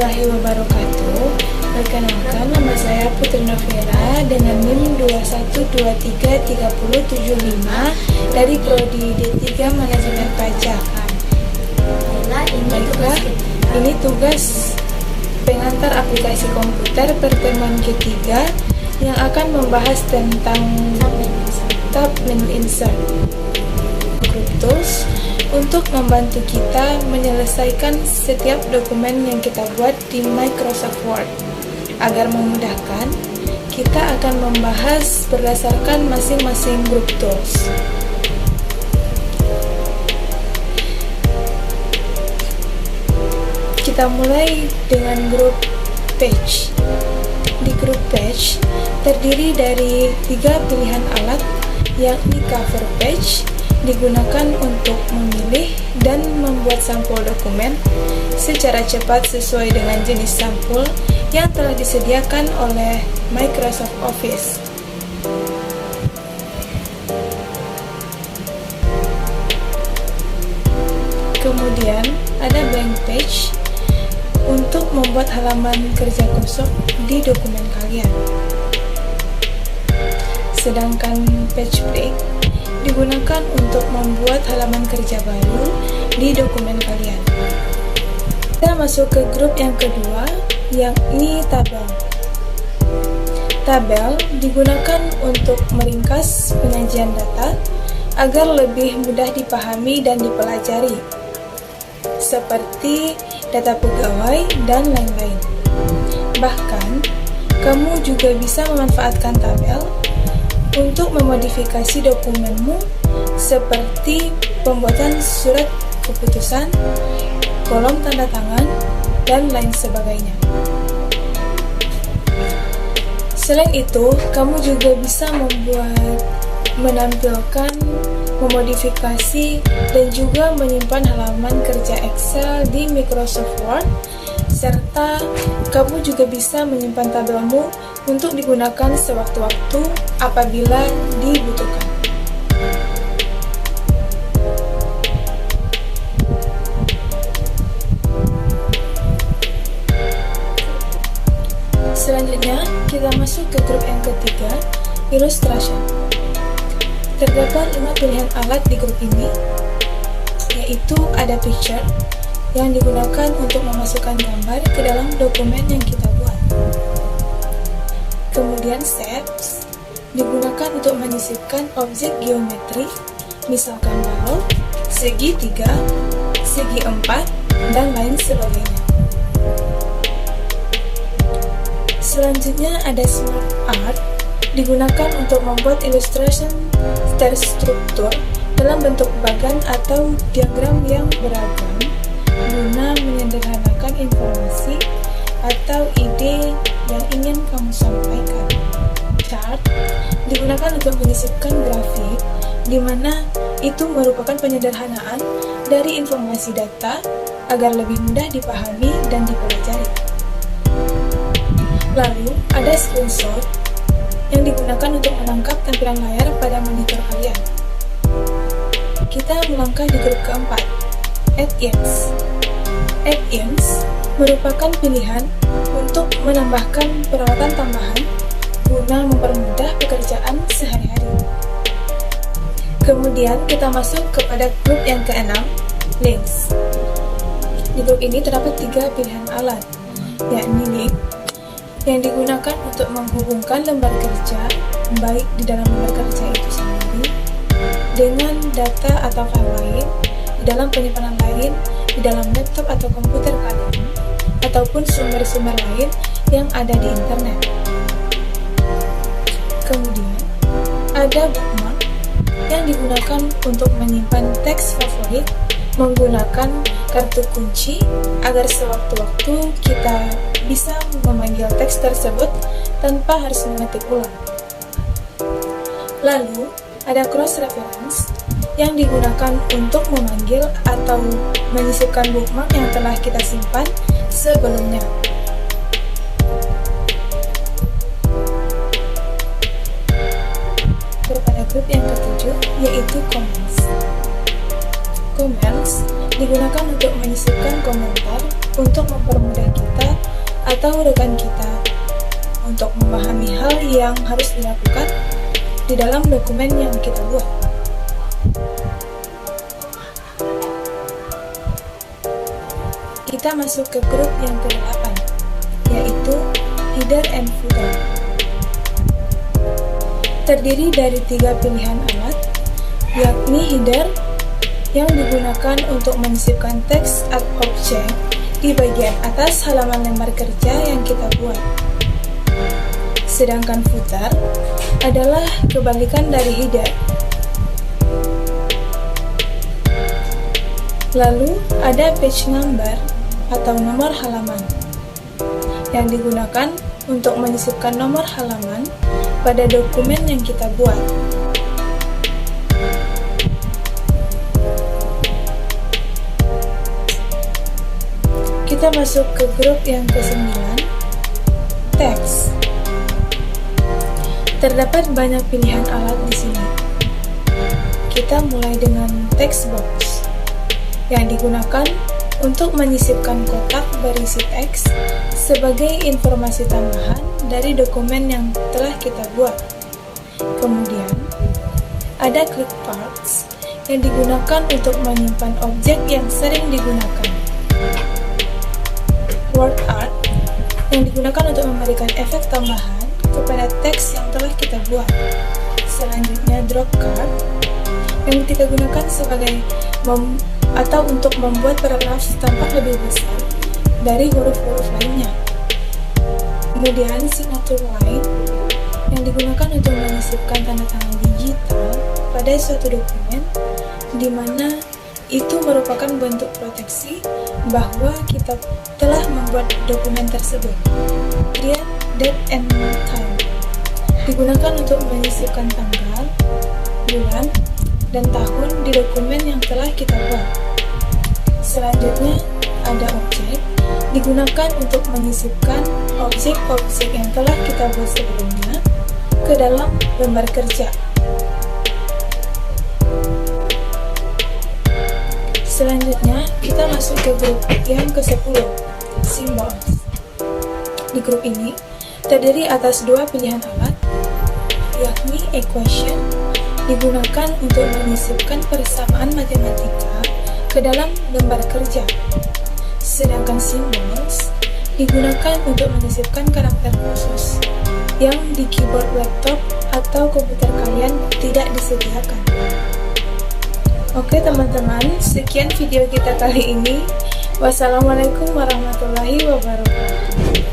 warahmatullahi wabarakatuh. Perkenalkan, nama saya Putri Novela dengan NIM 21233075 dari Prodi D3 Manajemen Pajak. Baiklah, ini tugas pengantar aplikasi komputer pertemuan ketiga yang akan membahas tentang tab menu insert. Group Tools untuk membantu kita menyelesaikan setiap dokumen yang kita buat di Microsoft Word. Agar memudahkan, kita akan membahas berdasarkan masing-masing Group Tools. Kita mulai dengan grup Page. Di grup Page terdiri dari 3 pilihan alat, yakni cover page, digunakan untuk memilih dan membuat sampul dokumen secara cepat sesuai dengan jenis sampul yang telah disediakan oleh Microsoft Office. Kemudian ada blank page untuk membuat halaman kerja kosong di dokumen kalian. Sedangkan page break digunakan untuk membuat halaman kerja baru di dokumen kalian. Kita masuk ke grup yang kedua, yakni tabel. Tabel digunakan untuk meringkas penyajian data agar lebih mudah dipahami dan dipelajari, seperti data pegawai dan lain-lain. Bahkan, kamu juga bisa memanfaatkan tabel untuk memodifikasi dokumenmu seperti pembuatan surat keputusan, kolom tanda tangan, dan lain sebagainya. Selain itu, kamu juga bisa menampilkan, memodifikasi, dan juga menyimpan halaman kerja Excel di Microsoft Word, serta kamu juga bisa menyimpan tabelmu untuk digunakan sewaktu-waktu apabila dibutuhkan. Selanjutnya, kita masuk ke grup yang ketiga, Illustration. Terdapat 5 pilihan alat di grup ini, yaitu ada Picture, yang digunakan untuk memasukkan gambar ke dalam dokumen yang kita buat. Kemudian Shapes digunakan untuk menyisipkan objek geometri, misalkan balok, segi 3, segi 4, dan lain sebagainya. Selanjutnya ada Smart Art, digunakan untuk membuat illustration terstruktur dalam bentuk bagan atau diagram yang beragam guna menyederhanakan informasi atau ide yang ingin kamu sampaikan. Chart digunakan untuk menyisipkan grafik, di mana itu merupakan penyederhanaan dari informasi data agar lebih mudah dipahami dan dipelajari. Lalu ada Screenshot yang digunakan untuk menangkap tampilan layar pada monitor kalian. Kita melangkah di grup keempat, Add-ins. Add-ins merupakan pilihan untuk menambahkan peralatan tambahan guna mempermudah pekerjaan sehari-hari. Kemudian kita masuk kepada grup yang keenam, Links. Di grup ini terdapat 3 pilihan alat, yakni link, yang digunakan untuk menghubungkan lembar kerja, baik di dalam lembar kerja itu sendiri, dengan data atau file lain, di dalam penyimpanan lain, di dalam laptop atau komputer kalian, ataupun sumber-sumber lain yang ada di internet. Kemudian, ada bookmark yang digunakan untuk menyimpan teks favorit menggunakan kartu kunci agar sewaktu-waktu kita bisa memanggil teks tersebut tanpa harus mengetik ulang. Lalu, ada cross reference yang digunakan untuk memanggil atau menyisipkan bookmark yang telah kita simpan sebelumnya. Kepada grup yang ketujuh, yaitu Comments. Comments digunakan untuk menyisipkan komentar untuk mempermudah kita atau rekan kita untuk memahami hal yang harus dilakukan di dalam dokumen yang kita buat. Kita masuk ke grup yang ke-8, yaitu header and footer. Terdiri dari 3 pilihan alat, yakni header yang digunakan untuk menyisipkan teks atau objek di bagian atas halaman lembar kerja yang kita buat. Sedangkan footer adalah kebalikan dari header. Lalu ada page number atau nomor halaman yang digunakan untuk menyisipkan nomor halaman pada dokumen yang kita buat. Kita masuk ke grup yang ke-9, teks. Terdapat banyak pilihan alat di sini. Kita mulai dengan text box yang digunakan untuk menyisipkan kotak berisi teks sebagai informasi tambahan dari dokumen yang telah kita buat. Kemudian, ada click parts yang digunakan untuk menyimpan objek yang sering digunakan. Word art yang digunakan untuk memberikan efek tambahan kepada teks yang telah kita buat. Selanjutnya, drop card yang kita gunakan sebagai atau untuk membuat paragraf tampak lebih besar dari huruf-huruf lainnya. Kemudian signature line yang digunakan untuk menyisipkan tanda tangan digital pada suatu dokumen, di mana itu merupakan bentuk proteksi bahwa kita telah membuat dokumen tersebut. Kemudian date and time digunakan untuk menyisipkan tanggal, bulan, dan tahun di dokumen yang telah kita buat. Selanjutnya ada objek, digunakan untuk menyisipkan objek-objek yang telah kita buat sebelumnya ke dalam lembar kerja. Selanjutnya kita masuk ke grup yang ke-10, symbols. Di grup ini terdiri atas 2 pilihan alat, yakni equation digunakan untuk menyisipkan persamaan matematika ke dalam lembar kerja. Sedangkan symbols digunakan untuk menyisipkan karakter khusus yang di keyboard laptop atau komputer kalian tidak disediakan. Oke teman-teman, sekian video kita kali ini. Wassalamualaikum warahmatullahi wabarakatuh.